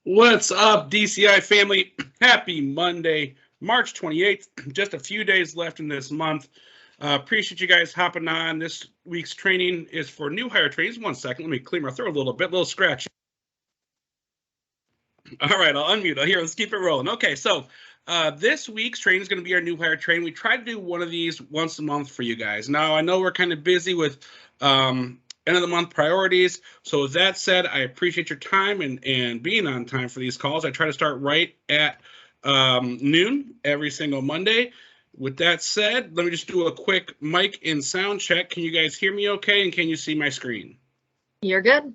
What's up, DCI family? Happy Monday, March 28th. Just a few days left in this month. Appreciate you guys hopping on. This week's training is for new hire trainees. 1 second, let me clear my throat a little scratch. All right, I'll unmute. Here, let's keep it rolling. Okay, so this week's training is going to be our new hire training. We try to do one of these once a month for you guys. Now, I know we're kind of busy with end of the month priorities. So with that said, I appreciate your time and being on time for these calls. I try to start right at noon every single Monday. With that said, let me just do a quick mic and sound check. Can you guys hear me okay? And can you see my screen? You're good.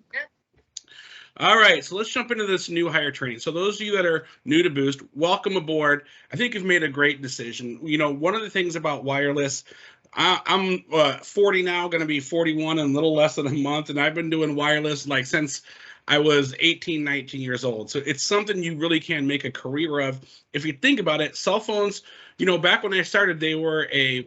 All right, so let's jump into this new hire training. So those of you that are new to Boost, welcome aboard. I think you've made a great decision. You know, one of the things about wireless, I'm 40 now, going to be 41 in a little less than a month, and I've been doing wireless like since I was 18, 19 years old. So it's something you really can make a career of. If you think about it, cell phones, you know, back when I started, they were a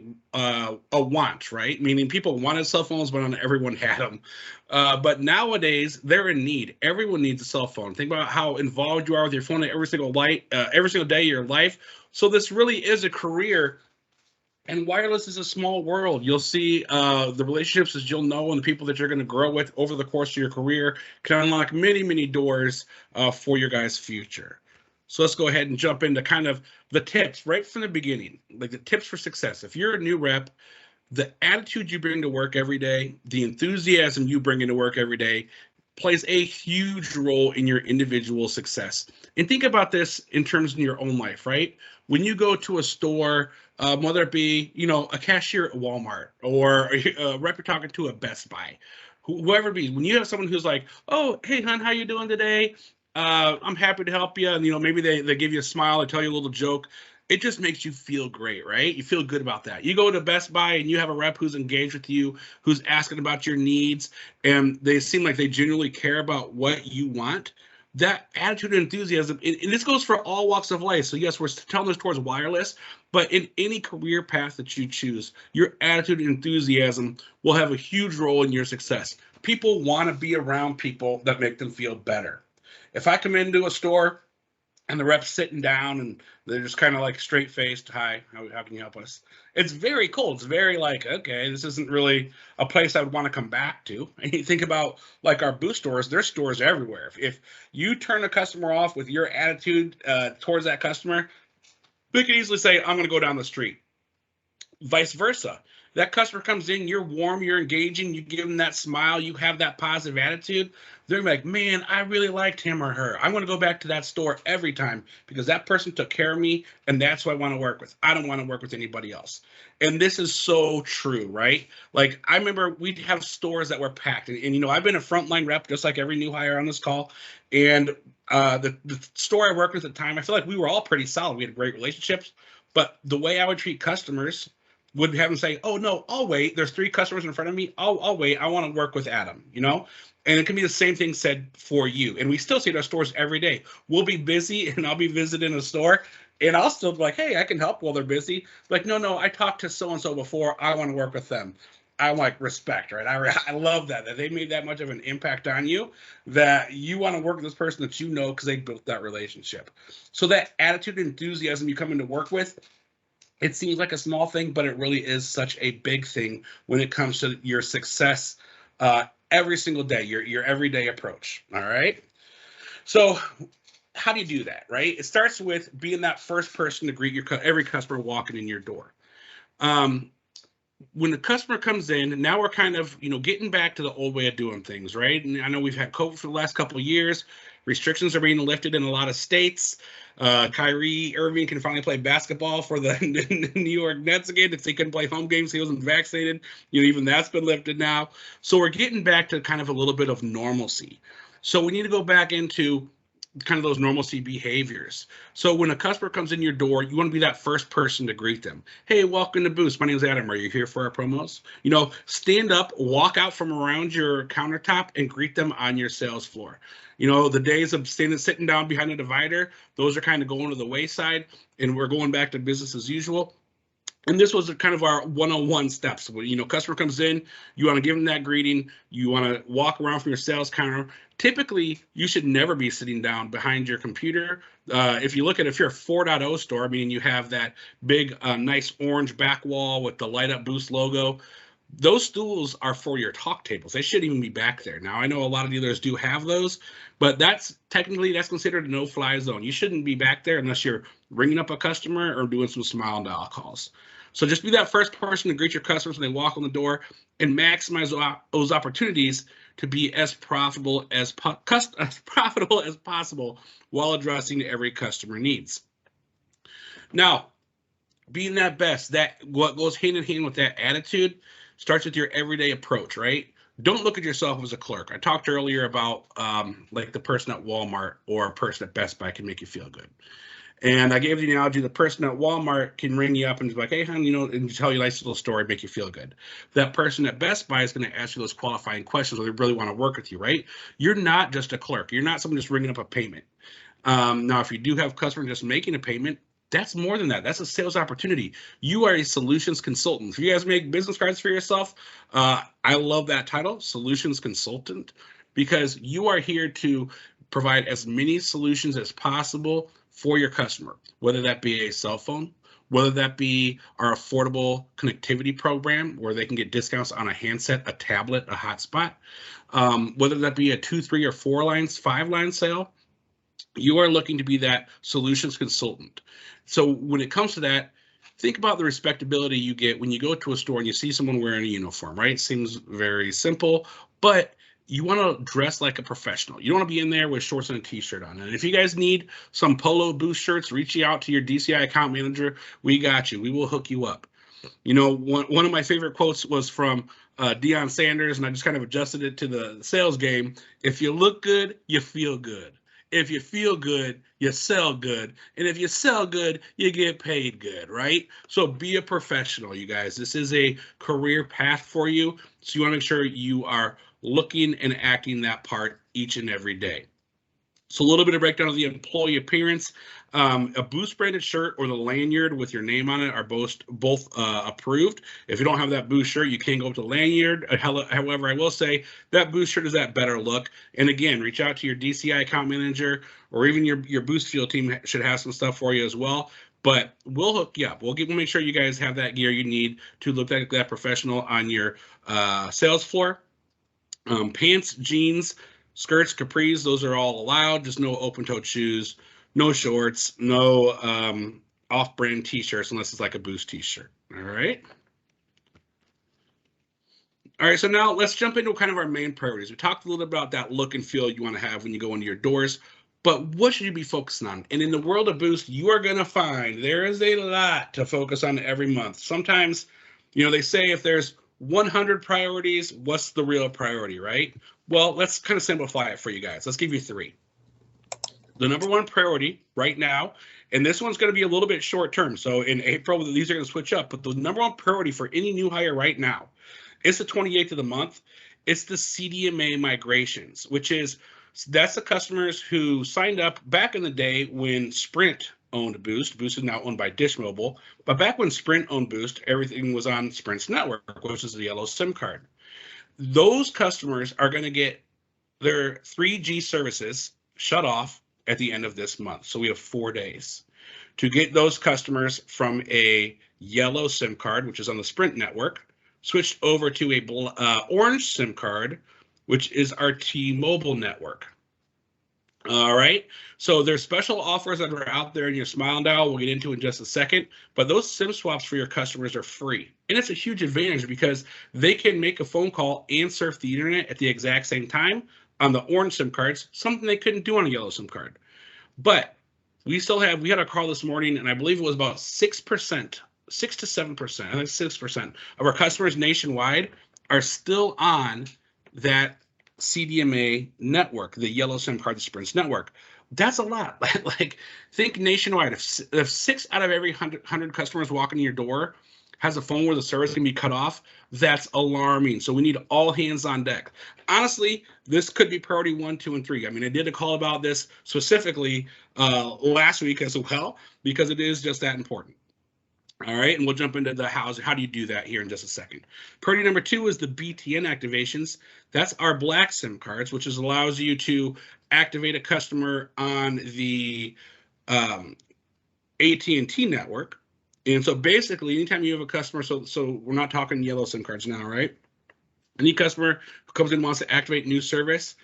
want, right? Meaning people wanted cell phones, but not everyone had them. But nowadays, they're in need. Everyone needs a cell phone. Think about how involved you are with your phone every single day of your life. So this really is a career. And wireless is a small world. You'll see the relationships that you'll know and the people that you're going to grow with over the course of your career can unlock many, many doors for your guys' future. So let's go ahead and jump into kind of the tips right from the beginning, like the tips for success. If you're a new rep, the attitude you bring to work every day, the enthusiasm you bring into work every day plays a huge role in your individual success. And think about this in terms of your own life, right? When you go to a store, whether it be, you know, a cashier at Walmart or a rep you're talking to at Best Buy, whoever it be, when you have someone who's like, oh, hey, hon, how you doing today? I'm happy to help you. And, you know, maybe they give you a smile or tell you a little joke. It just makes you feel great, right? You feel good about that. You go to Best Buy and you have a rep who's engaged with you, who's asking about your needs, and they seem like they genuinely care about what you want. That attitude and enthusiasm, and this goes for all walks of life. So yes, we're telling this towards wireless, but in any career path that you choose, your attitude and enthusiasm will have a huge role in your success. People want to be around people that make them feel better. If I come into a store and the rep's sitting down and they're just kind of like straight faced, hi, how can you help us? It's very cool. It's very like, okay, this isn't really a place I would want to come back to. And you think about like our Boost stores, there's stores everywhere. If you turn a customer off with your attitude towards that customer, they can easily say, I'm going to go down the street. Vice versa. That customer comes in, you're warm, you're engaging, you give them that smile, you have that positive attitude. They're like, man, I really liked him or her. I'm going to go back to that store every time because that person took care of me and that's who I want to work with. I don't want to work with anybody else. And this is so true, right? Like, I remember we'd have stores that were packed. And you know, I've been a frontline rep just like every new hire on this call. And the store I worked with at the time, I feel like we were all pretty solid. We had great relationships. But the way I would treat customers would have them say, oh, no, I'll wait. There's 3 customers in front of me. I'll wait. I want to work with Adam, you know? And it can be the same thing said for you. And we still see it at our stores every day. We'll be busy and I'll be visiting a store and I'll still be like, hey, I can help while they're busy. Like, no, I talked to so-and-so before. I want to work with them. I'm like, respect, right? I love that they made that much of an impact on you that you want to work with this person that you know because they built that relationship. So that attitude and enthusiasm you come into work with, it seems like a small thing, but it really is such a big thing when it comes to your success every single day, your everyday approach, all right? So how do you do that, right? It starts with being that first person to greet every customer walking in your door. When the customer comes in, now we're kind of, you know, getting back to the old way of doing things, right? And I know we've had COVID for the last couple of years. Restrictions are being lifted in a lot of states. Kyrie Irving can finally play basketball for the New York Nets again. He couldn't play home games. He wasn't vaccinated. You know, even that's been lifted now. So we're getting back to kind of a little bit of normalcy. So we need to go back into kind of those normalcy behaviors. So when a customer comes in your door, you want to be that first person to greet them. Hey, welcome to Boost. My name is Adam. Are you here for our promos? You know, stand up, walk out from around your countertop and greet them on your sales floor. You know, the days of sitting down behind a divider, those are kind of going to the wayside and we're going back to business as usual. And this was kind of our one-on-one steps. When, you know, customer comes in, you want to give them that greeting. You want to walk around from your sales counter. Typically, you should never be sitting down behind your computer. If you look at, if you're a 4.0 store, meaning you have that big, nice orange back wall with the light up Boost logo, those stools are for your talk tables. They shouldn't even be back there. Now, I know a lot of dealers do have those, but that's considered a no-fly zone. You shouldn't be back there unless you're ringing up a customer or doing some smile and dial calls. So just be that first person to greet your customers when they walk in the door and maximize those opportunities to be as profitable as possible while addressing every customer needs. Now, being that best, that what goes hand in hand with that attitude starts with your everyday approach, right? Don't look at yourself as a clerk. I talked earlier about like the person at Walmart or a person at Best Buy can make you feel good. And I gave the analogy, the person at Walmart can ring you up and be like, hey, hon, you know, and tell you a nice little story, make you feel good. That person at Best Buy is going to ask you those qualifying questions where they really want to work with you, right? You're not just a clerk. You're not someone just ringing up a payment. Now, if you do have customers just making a payment, that's more than that. That's a sales opportunity. You are a solutions consultant. If you guys make business cards for yourself, I love that title, solutions consultant, because you are here to provide as many solutions as possible for your customer, whether that be a cell phone, whether that be our affordable connectivity program where they can get discounts on a handset, a tablet, a hotspot, whether that be a 2, 3, or 4 lines, 5-line sale. You are looking to be that solutions consultant. So when it comes to that, think about the respectability you get when you go to a store and you see someone wearing a uniform, right? It seems very simple, but you want to dress like a professional. You don't want to be in there with shorts and a t-shirt on. And if you guys need some Polo Boost shirts, reach out to your DCI account manager. We got you. We will hook you up. You know, one of my favorite quotes was from Deion Sanders, and I just kind of adjusted it to the sales game. If you look good, you feel good. If you feel good, you sell good. And if you sell good, you get paid good, right? So be a professional, you guys. This is a career path for you. So you want to make sure you are looking and acting that part each and every day. So a little bit of breakdown of the employee appearance. A Boost branded shirt or the lanyard with your name on it are both approved. If you don't have that Boost shirt, you can go up to lanyard. However, I will say that Boost shirt is that better look. And again, reach out to your DCI account manager or even your Boost field team should have some stuff for you as well. But we'll hook you up. We'll make sure you guys have that gear you need to look like that professional on your sales floor. Pants, jeans, skirts, capris, those are all allowed. Just no open-toed shoes, no shorts, no off-brand t-shirts unless it's like a Boost t-shirt. All right. All right, so now let's jump into kind of our main priorities. We talked a little bit about that look and feel you want to have when you go into your doors, but what should you be focusing on? And in the world of Boost, you are going to find there is a lot to focus on every month. Sometimes, you know, they say if there's 100 priorities, what's the real priority, right? Well, let's kind of simplify it for you guys. Let's give you 3. The number 1 priority right now, and this one's going to be a little bit short term. So in April, these are going to switch up, but the number 1 priority for any new hire right now, it's the 28th of the month. It's the CDMA migrations, that's the customers who signed up back in the day when Sprint owned Boost. Boost is now owned by Dish Mobile. But back when Sprint owned Boost, everything was on Sprint's network, which is the yellow SIM card. Those customers are going to get their 3G services shut off at the end of this month. So we have 4 days to get those customers from a yellow SIM card, which is on the Sprint network, switched over to a orange SIM card, which is our T-Mobile network. All right, so there's special offers that are out there in your Smile Dial we'll get into in just a second, but those SIM swaps for your customers are free. And it's a huge advantage because they can make a phone call and surf the internet at the exact same time on the orange SIM cards, something they couldn't do on a yellow SIM card. But we had a call this morning, and I believe it was about 6%, 6 to 7%, I think 6% of our customers nationwide are still on that CDMA network, the yellow SIM card, the Sprint's network. That's a lot. Like, think nationwide. If 6 out of every 100 customers walking in your door has a phone where the service can be cut off, that's alarming. So we need all hands on deck. Honestly, this could be priority 1, 2, and 3. I mean, I did a call about this specifically last week as well, because it is just that important. All right, and we'll jump into the how do you do that here in just a second. Priority number 2 is the BTN activations. That's our black SIM cards, which allows you to activate a customer on the AT&T network. And so basically, anytime you have a customer, so we're not talking yellow SIM cards now, right? Any customer who comes in and wants to activate new service,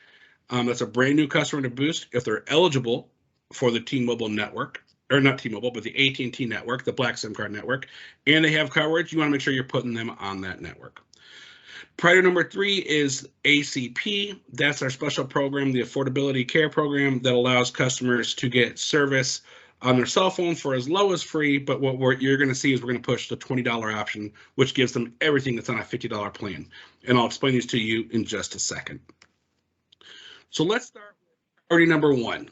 that's a brand new customer to Boost. If they're eligible for the T-Mobile network, or not T-Mobile, but the AT&T network, the black SIM card network, and they have coverage, you want to make sure you're putting them on that network. Priority number 3 is ACP. That's our special program, the Affordability Care Program, that allows customers to get service on their cell phone for as low as free, but what you're going to see is we're going to push the $20 option, which gives them everything that's on a $50 plan. And I'll explain these to you in just a second. So let's start with priority number 1.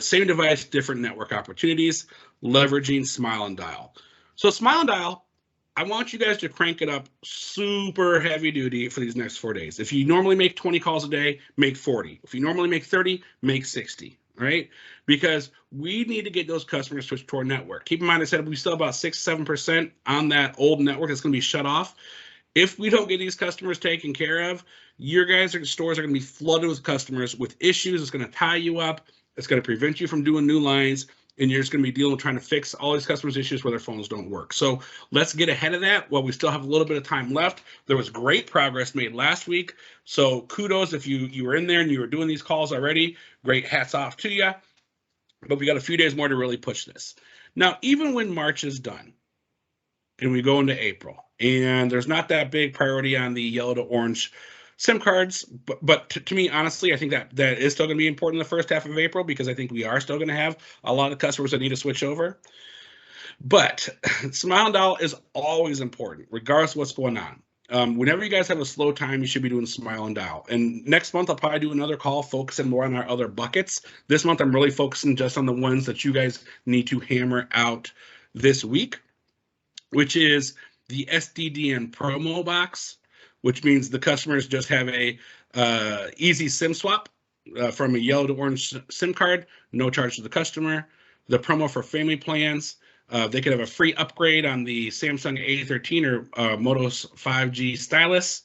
Same device, different network opportunities, leveraging Smile and Dial. So Smile and Dial, I want you guys to crank it up super heavy duty for these next 4 days. If you normally make 20 calls a day, make 40. If you normally make 30, make 60, right? Because we need to get those customers switched to our network. Keep in mind, I said we still have about 6-7% on that old network that's going to be shut off. If we don't get these customers taken care of, your guys' stores are going to be flooded with customers with issues. It's going to tie you up. It's going to prevent you from doing new lines, and you're just going to be dealing with trying to fix all these customers' issues where their phones don't work. So let's get ahead of that while we still have a little bit of time left. There was great progress made last week. So kudos if you were in there and you were doing these calls already. Great, hats off to you. But we got a few days more to really push this. Now, even when March is done and we go into April, and there's not that big priority on the yellow to orange SIM cards, but to me, honestly, I think that is still going to be important in the first half of April, because I think we are still going to have a lot of customers that need to switch over. But Smile and Dial is always important, regardless of what's going on. Whenever you guys have a slow time, you should be doing Smile and Dial. And next month, I'll probably do another call focusing more on our other buckets. This month, I'm really focusing just on the ones that you guys need to hammer out this week, which is the SDDN promo box, which means the customers just have a easy SIM swap from a yellow to orange SIM card, no charge to the customer. The promo for family plans, they could have a free upgrade on the Samsung A13 or Moto 5G stylus,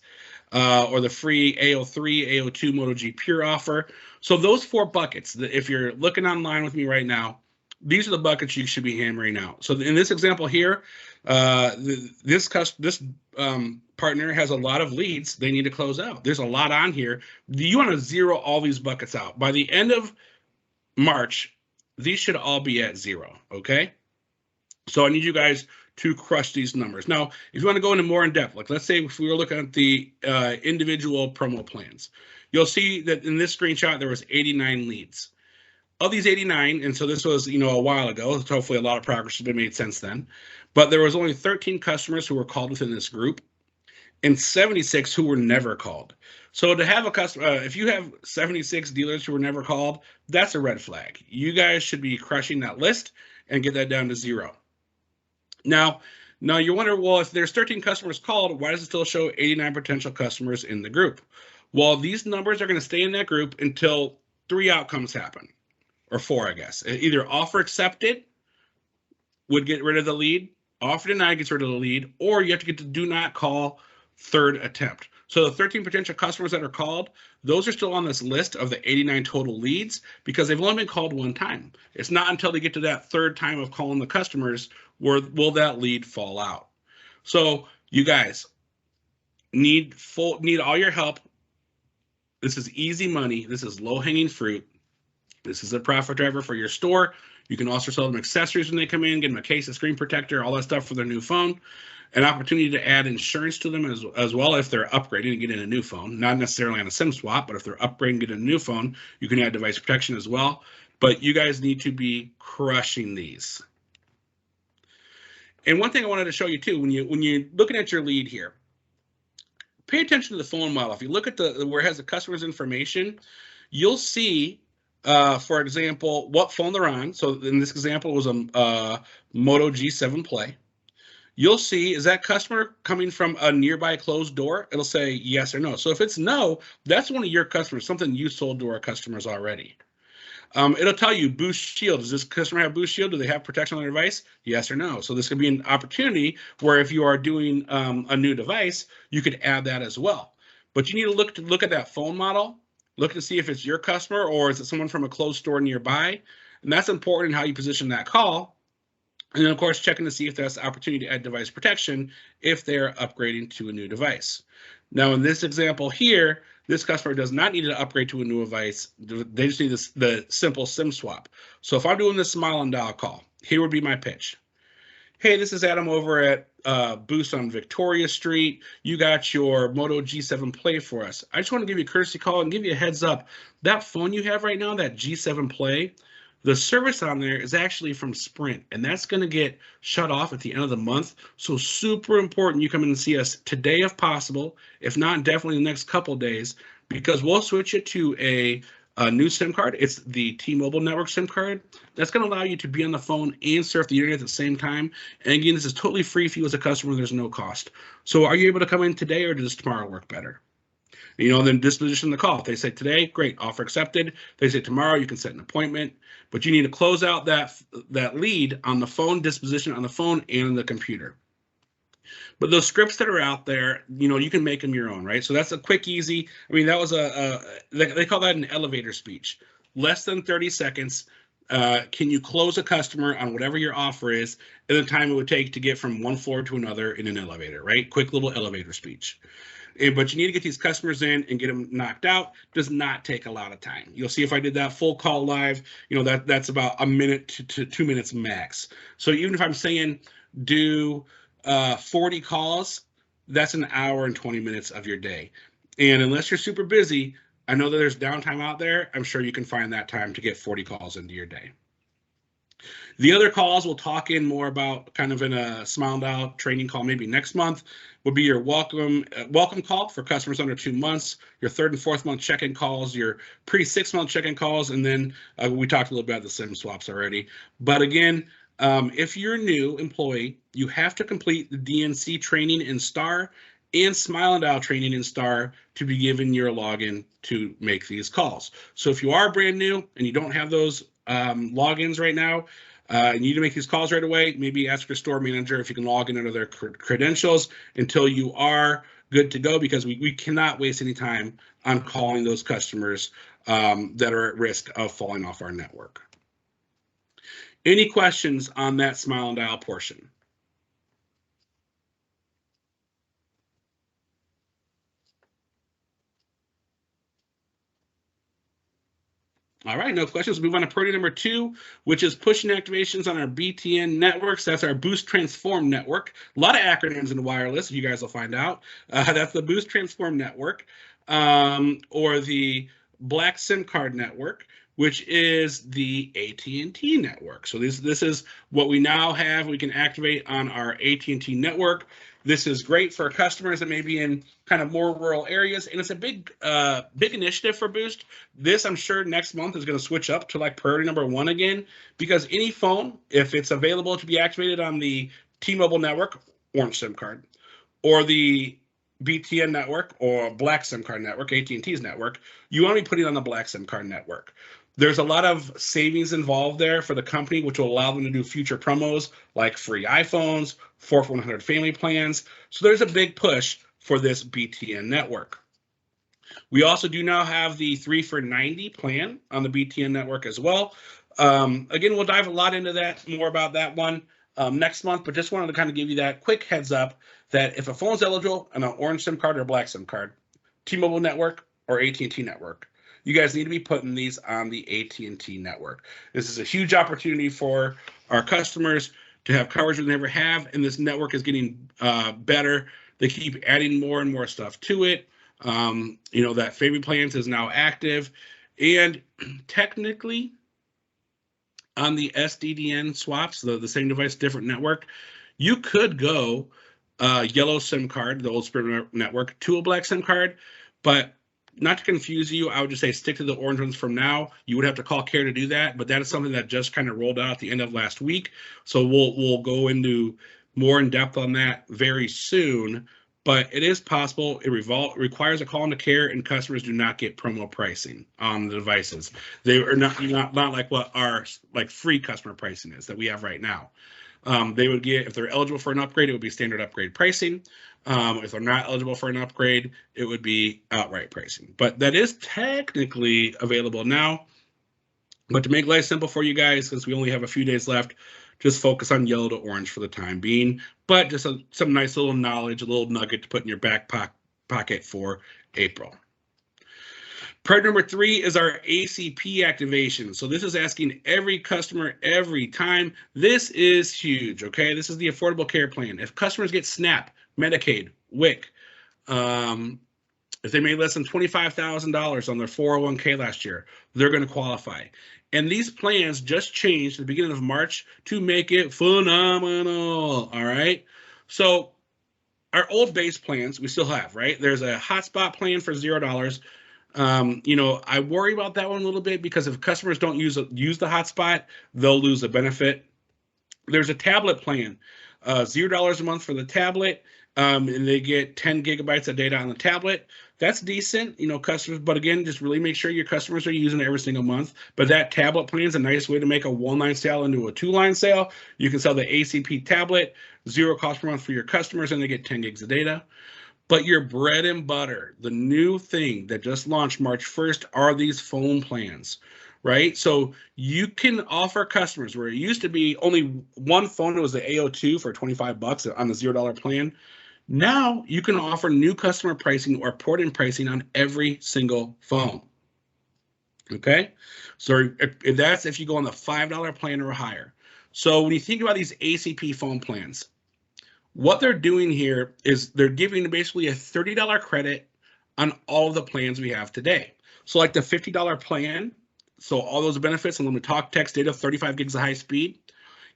or the free AO3, AO2 Moto G Pure offer. So those 4 buckets, if you're looking online with me right now, these are the buckets you should be hammering out. So in this example here, this partner has a lot of leads they need to close out. There's a lot on here. You want to zero all these buckets out. By the end of March, these should all be at 0, okay? So I need you guys to crush these numbers. Now, if you want to go into more in depth, like let's say if we were looking at the individual promo plans, you'll see that in this screenshot, there was 89 leads. Of these 89, and so this was, a while ago, so hopefully a lot of progress has been made since then, but there was only 13 customers who were called within this group and 76 who were never called. So to have a customer, if you have 76 dealers who were never called, that's a red flag. You guys should be crushing that list and get that down to 0. Now you wonder, well, if there's 13 customers called, why does it still show 89 potential customers in the group? Well, these numbers are going to stay in that group until 3 outcomes happen. Or 4, I guess. Either offer accepted would get rid of the lead, offer denied gets rid of the lead, or you have to get to do not call 3rd attempt. So the 13 potential customers that are called, those are still on this list of the 89 total leads because they've only been called 1 time. It's not until they get to that 3rd time of calling the customers where will that lead fall out. So you guys need all your help. This is easy money. This is low-hanging fruit. This is a profit driver for your store. You can also sell them accessories when they come in, get them a case, a screen protector, all that stuff for their new phone. An opportunity to add insurance to them as well if they're upgrading and getting a new phone. Not necessarily on a SIM swap, but if they're upgrading and getting a new phone, you can add device protection as well. But you guys need to be crushing these. And one thing I wanted to show you too, when you're looking at your lead here, pay attention to the phone model. If you look at where it has the customer's information, you'll see, for example, what phone they're on. So in this example, it was a Moto G7 Play. You'll see, is that customer coming from a nearby closed door? It'll say yes or no. So if it's no, that's one of your customers, something you sold to our customers already. It'll tell you Boost Shield. Does this customer have Boost Shield? Do they have protection on their device? Yes or no. So this could be an opportunity where if you are doing a new device, you could add that as well. But you need to look at that phone model, look to see if it's your customer or is it someone from a closed store nearby. And that's important in how you position that call. And then, of course, checking to see if there's the opportunity to add device protection if they're upgrading to a new device. Now, in this example here, this customer does not need to upgrade to a new device. They just need the simple SIM swap. So if I'm doing this smile and dial call, here would be my pitch. Hey, this is Adam over at Boost on Victoria Street. You got your Moto G7 Play for us. I just want to give you a courtesy call and give you a heads up. That phone you have right now, that G7 Play, the service on there is actually from Sprint, and that's going to get shut off at the end of the month. So super important you come in and see us today if possible. If not, definitely the next couple days, because we'll switch it to a new SIM card. It's the T-Mobile network SIM card. That's going to allow you to be on the phone and surf the internet at the same time. And again, this is totally free for you as a customer. There's no cost. So are you able to come in today, or does tomorrow work better? Then disposition the call. If they say today, great, offer accepted. If they say tomorrow, you can set an appointment. But you need to close out that lead on the phone, disposition on the phone and the computer. But those scripts that are out there, you can make them your own, right? So that's a quick, easy. That was they call that an elevator speech. Less than 30 seconds. Can you close a customer on whatever your offer is and the time it would take to get from one floor to another in an elevator, right? Quick little elevator speech. But you need to get these customers in and get them knocked out. Does not take a lot of time. You'll see if I did that full call live, that's about a minute to 2 minutes max. So even if I'm saying do 40 calls, that's an hour and 20 minutes of your day. And unless you're super busy, I know that there's downtime out there. I'm sure you can find that time to get 40 calls into your day. The other calls we'll talk in more about kind of in a Smile and Dial training call maybe next month would be your welcome call for customers under 2 months, your 3rd and 4th month check-in calls, your pre-6 month check-in calls, and then we talked a little bit about the SIM swaps already. But again, if you're a new employee, you have to complete the DNC training in STAR and Smile and Dial training in STAR to be given your login to make these calls. So if you are brand new and you don't have those logins right now, you need to make these calls right away. Maybe ask your store manager if you can log in under their credentials until you are good to go, because we cannot waste any time on calling those customers that are at risk of falling off our network. Any questions on that Smile and Dial portion? All right, no questions. We'll move on to priority number 2, which is pushing activations on our BTN networks. That's our Boost Transform network. A lot of acronyms in wireless, you guys will find out. That's the Boost Transform network, or the Black SIM card network, which is the AT&T network. So this is what we now have. We can activate on our AT&T network. This is great for customers that may be in kind of more rural areas, and it's a big initiative for Boost. This, I'm sure, next month is going to switch up to like priority number 1 again, because any phone, if it's available to be activated on the T-Mobile network, orange SIM card, or the BTN network or black SIM card network, AT&T's network, you want to be putting it on the black SIM card network. There's a lot of savings involved there for the company, which will allow them to do future promos like free iPhones, 4 for 100 family plans. So there's a big push for this BTN network. We also do now have the 3 for 90 plan on the BTN network as well. Again, we'll dive a lot into that, more about that one next month, but just wanted to kind of give you that quick heads up that if a phone's eligible on an orange SIM card or black SIM card, T-Mobile network or AT&T network, you guys need to be putting these on the AT&T network. This is a huge opportunity for our customers to have coverage they never have, and this network is getting better. They keep adding more and more stuff to it. That Family Plans is now active, and technically on the SDDN swaps, the same device, different network, you could go yellow SIM card, the old Sprint network, to a black SIM card, but not to confuse you, I would just say stick to the orange ones from now. You would have to call care to do that, but that is something that just kind of rolled out at the end of last week. So we'll go into more in depth on that very soon. but it is possible. It requires a call into care, and customers do not get promo pricing on the devices. They are not like what our like free customer pricing is that we have right now. They would get, if they're eligible for an upgrade, it would be standard upgrade pricing. If they're not eligible for an upgrade, it would be outright pricing. But that is technically available now. But to make life simple for you guys, since we only have a few days left, just focus on yellow to orange for the time being. But just some nice little knowledge, a little nugget to put in your back pocket for April. Part number 3 is our ACP activation. So this is asking every customer every time. This is huge, okay? This is the Affordable Care Plan. If customers get SNAP, Medicaid, WIC, if they made less than $25,000 on their 401k last year, they're going to qualify. And these plans just changed at the beginning of March to make it phenomenal, all right? So our old base plans we still have, right? There's a hotspot plan for $0. You know, I worry about that one a little bit because if customers don't use the hotspot, they'll lose the benefit. There's a tablet plan, $0 a month for the tablet, and they get 10 gigabytes of data on the tablet. That's decent, you know, customers. But again, just really make sure your customers are using it every single month. But that tablet plan is a nice way to make a 1-line sale into a 2-line sale. You can sell the ACP tablet, 0 cost per month for your customers, and they get 10 gigs of data. But your bread and butter, the new thing that just launched March 1st, are these phone plans, right? So you can offer customers where it used to be only one phone, it was the AO2 for $25 on the $0 plan. Now you can offer new customer pricing or port-in pricing on every single phone. Okay, so if you go on the $5 plan or higher. So when you think about these ACP phone plans, what they're doing here is they're giving basically a $30 credit on all of the plans we have today. So like the $50 plan, so all those benefits, unlimited talk, text, data, 35 gigs of high speed,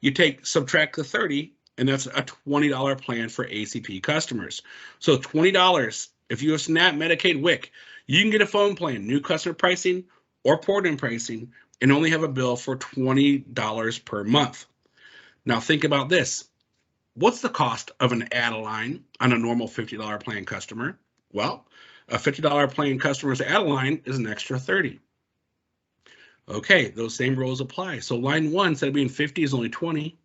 you subtract the 30, and that's a $20 plan for ACP customers. So $20, if you have SNAP, Medicaid, WIC, you can get a phone plan, new customer pricing or port-in pricing, and only have a bill for $20 per month. Now think about this. What's the cost of an add-a-line on a normal $50 plan customer? Well, a $50 plan customer's add-a-line is an extra $30. Okay, those same rules apply. So line 1, instead of being 50, is only 20.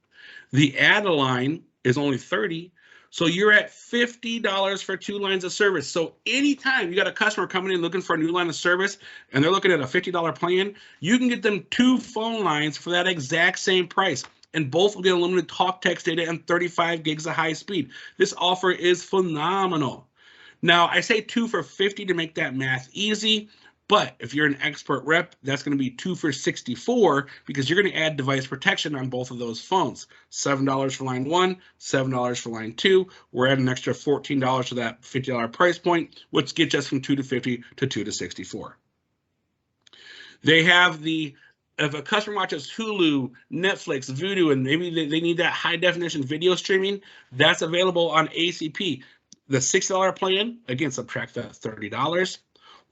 The add-a-line is only 30. So you're at $50 for 2 lines of service. So anytime you got a customer coming in looking for a new line of service and they're looking at a $50 plan, you can get them 2 phone lines for that exact same price. And both will get unlimited talk, text, data, and 35 gigs of high speed. This offer is phenomenal. Now, I say 2 for 50 to make that math easy, but if you're an expert rep, that's going to be 2 for 64 because you're going to add device protection on both of those phones. $7 for line 1, $7 for line 2. We're adding an extra $14 to that $50 price point, which gets us from 2 to 50 to 2 to 64. They have if a customer watches Hulu, Netflix, Vudu, and maybe they need that high definition video streaming, that's available on ACP. The $60 plan, again, subtract that $30.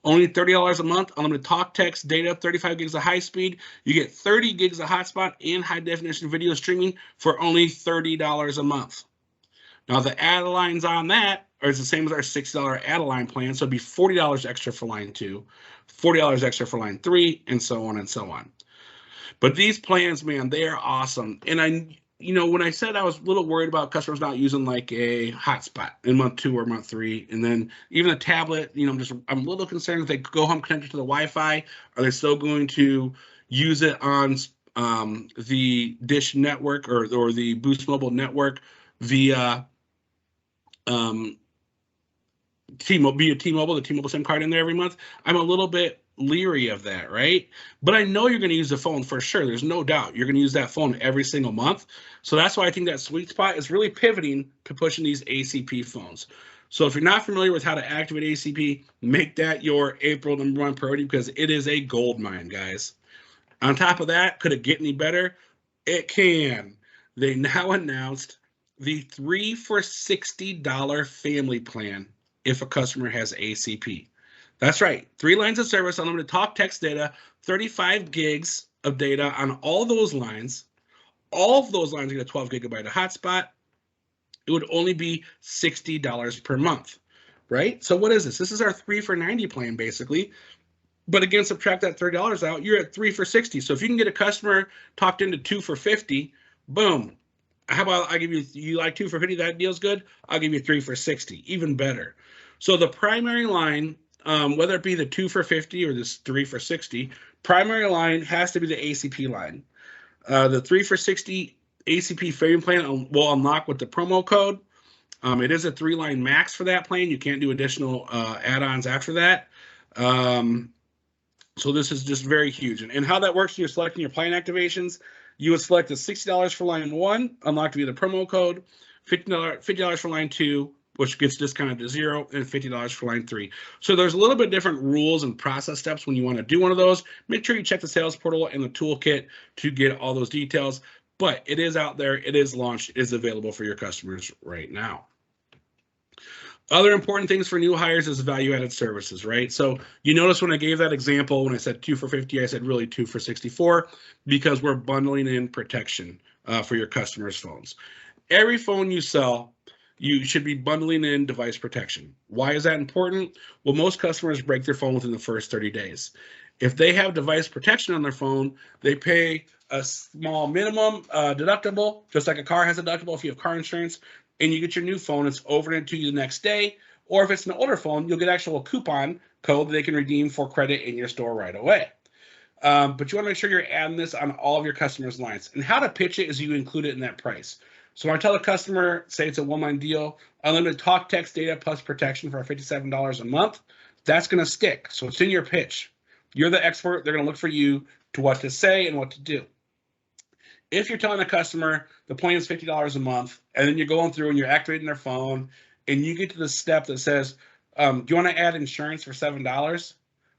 Only $30 a month, unlimited talk, text, data, 35 gigs of high speed. You get 30 gigs of hotspot and high definition video streaming for only $30 a month. Now the add-a-lines on that are the same as our $60 add-a-line plan, so it'd be $40 extra for line 2, $40 extra for line 3, and so on and so on. But these plans, man, they are awesome. And when I said I was a little worried about customers not using like a hotspot in month 2 or month 3, and then even a tablet, I'm a little concerned if they go home connected to the Wi-Fi, are they still going to use it on the Dish network or the Boost Mobile network via T-Mobile, the T-Mobile SIM card in there every month? I'm a little bit leery of that, right? But I know you're going to use the phone for sure. There's no doubt you're going to use that phone every single month. So that's why I think that sweet spot is really pivoting to pushing these ACP phones. So if you're not familiar with how to activate ACP, make that your April #1 priority because it is a gold mine, guys. On top of that, could it get any better? It can. They now announced the 3 for $60 family plan if a customer has ACP. That's right. 3 lines of service, unlimited talk, text, data, 35 gigs of data on all those lines. All of those lines get a 12 gigabyte of hotspot. it would only be $60 per month, right? So what is this? This is our 3 for $90 plan, basically. But again, subtract that $30 out, you're at 3 for $60. So if you can get a customer talked into 2 for $50, boom. How about I give you like 2 for $50? That deal's good. I'll give you 3 for $60, even better. So the primary line, whether it be the 2 for $50 or this 3 for $60, primary line has to be the ACP line. The 3 for $60 ACP framing plan will unlock with the promo code. It is a 3-line max for that plan. You can't do additional add-ons after that. So this is just very huge. And how that works when you're selecting your plan activations, you would select the $60 for line 1, unlocked via the promo code, $50 for line 2, which gets discounted to 0, and $50 for line 3. So there's a little bit different rules and process steps when you want to do one of those. Make sure you check the sales portal and the toolkit to get all those details. But it is out there, it is launched, it is available for your customers right now. Other important things for new hires is value-added services, right? So you notice when I gave that example, when I said 2 for $50, I said really 2 for $64, because we're bundling in protection for your customers' phones. Every phone you sell, you should be bundling in device protection. Why is that important? Well, most customers break their phone within the first 30 days. If they have device protection on their phone, they pay a small minimum deductible, just like a car has a deductible if you have car insurance, and you get your new phone, it's over to you the next day. Or if it's an older phone, you'll get actual coupon code that they can redeem for credit in your store right away. But you want to make sure you're adding this on all of your customers' lines. And how to pitch it is you include it in that price. So when I tell the customer, say it's a 1-line deal, unlimited talk, text, data, plus protection for $57 a month, that's going to stick. So it's in your pitch. You're the expert. They're going to look for you to what to say and what to do. If you're telling a customer the plan is $50 a month, and then you're going through and you're activating their phone, and you get to the step that says, do you want to add insurance for $7?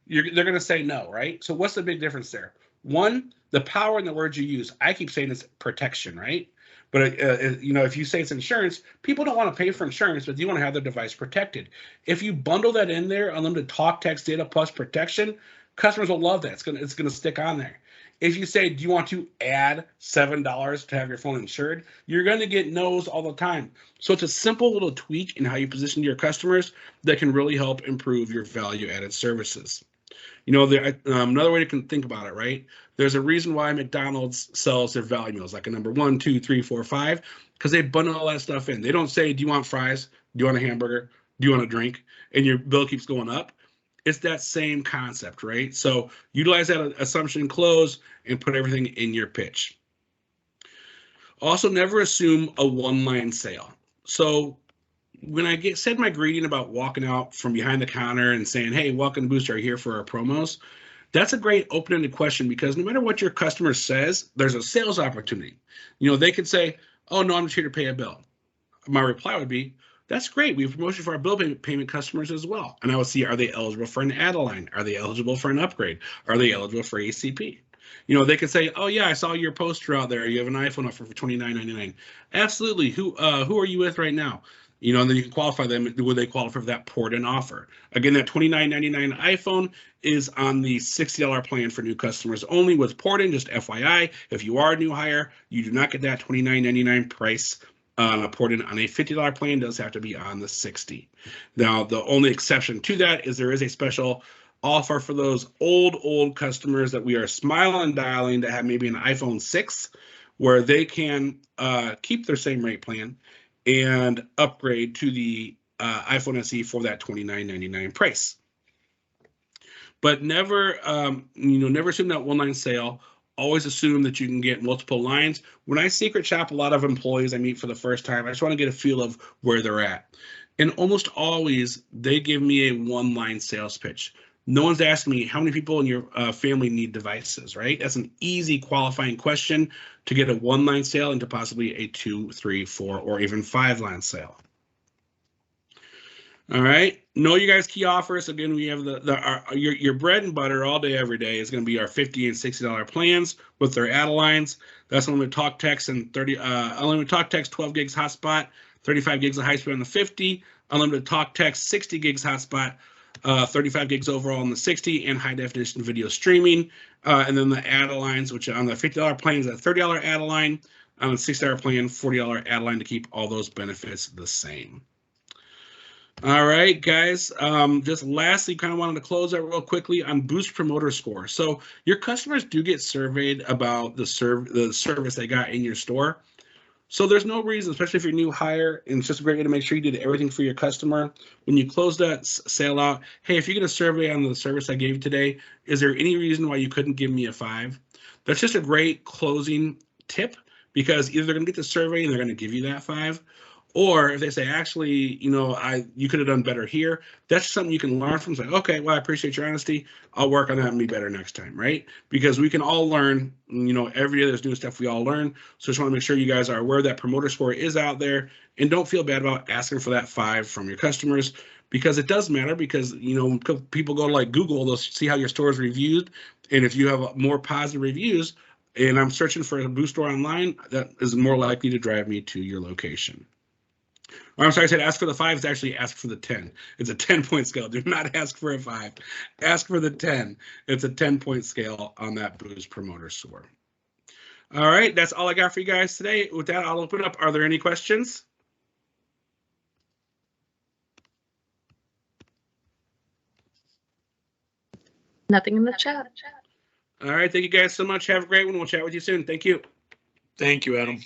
They're going to say no, right? So what's the big difference there? One, the power in the words you use. I keep saying it's protection, right? But if you say it's insurance, people don't want to pay for insurance, but you want to have their device protected. If you bundle that in there, unlimited talk, text, data, plus protection, customers will love that. It's gonna stick on there. If you say, do you want to add $7 to have your phone insured? You're going to get no's all the time. So it's a simple little tweak in how you position your customers that can really help improve your value-added services. Another way to think about it, right? There's a reason why McDonald's sells their value meals, like a number 1, 2, 3, 4, 5, because they bundle all that stuff in. They don't say, do you want fries? Do you want a hamburger? Do you want a drink? And your bill keeps going up. It's that same concept, right? So utilize that assumption close and put everything in your pitch. Also, never assume a 1-line sale. So when I said my greeting about walking out from behind the counter and saying, hey, welcome to Booster, here for our promos, that's a great open-ended question, because no matter what your customer says, there's a sales opportunity. They could say, oh, no, I'm just here to pay a bill. My reply would be, that's great. We have promotion for our bill payment customers as well. And I will see, are they eligible for an add-a-line? Are they eligible for an upgrade? Are they eligible for ACP? They could say, oh, yeah, I saw your poster out there. You have an iPhone offer for $29.99. Absolutely. Who are you with right now? And then you can qualify them. Would they qualify for that port-in offer? Again, that $29.99 iPhone is on the $60 plan for new customers only with port-in. Just FYI, if you are a new hire, you do not get that $29.99 price. Port-in on a $50 plan. Does have to be on the $60. Now, the only exception to that is there is a special offer for those old customers that we are smiling and dialing that have maybe an iPhone 6, where they can keep their same rate plan and upgrade to the iPhone SE for that $29.99 price. But never assume that 1-line sale. Always assume that you can get multiple lines. When I secret shop a lot of employees I meet for the first time, I just want to get a feel of where they're at. And almost always, they give me a 1-line sales pitch. No one's asking me how many people in your family need devices, right? That's an easy qualifying question to get a 1-line sale into possibly a 2, 3, 4, or even 5-line sale. All right. Know your guys' key offers. Again, we have your bread and butter all day, every day is going to be our $50 and $60 plans with their add-a-lines. That's unlimited talk text and unlimited talk text, 12 gigs hotspot, 35 gigs of high speed on the 50, unlimited talk text, 60 gigs hotspot, 35 gigs overall on the 60, and high definition video streaming. And then the add-a-lines, which on the $50 plan is a $30 add-a-line. on a 6-hour plan, $40 add line to keep all those benefits the same. All right, guys. Just lastly, kind of wanted to close out real quickly on Boost Promoter Score. So your customers do get surveyed about the service they got in your store. So there's no reason, especially if you're a new hire, and it's just a great way to make sure you did everything for your customer. When you close that sale out, hey, if you get a survey on the service I gave you today, is there any reason why you couldn't give me a 5? That's just a great closing tip, because either they're going to get the survey and they're going to give you that 5, or if they say, actually, you could have done better here, that's something you can learn from. Say, okay, well, I appreciate your honesty. I'll work on that and be better next time, right? Because we can all learn, every day there's new stuff we all learn. So just want to make sure you guys are aware that promoter score is out there, and don't feel bad about asking for that 5 from your customers, because it does matter. Because, when people go to like Google, they'll see how your store is reviewed. And if you have more positive reviews and I'm searching for a Boost store online, that is more likely to drive me to your location. Or I'm sorry, I said ask for the 5. It's actually ask for the 10. It's a 10-point scale. Do not ask for a 5. Ask for the 10. It's a 10-point scale on that Boost Promoter Score. All right, that's all I got for you guys today. With that, I'll open up. Are there any questions? Nothing in the chat. All right, thank you guys so much. Have a great one. We'll chat with you soon. Thank you. Thank you, Adam.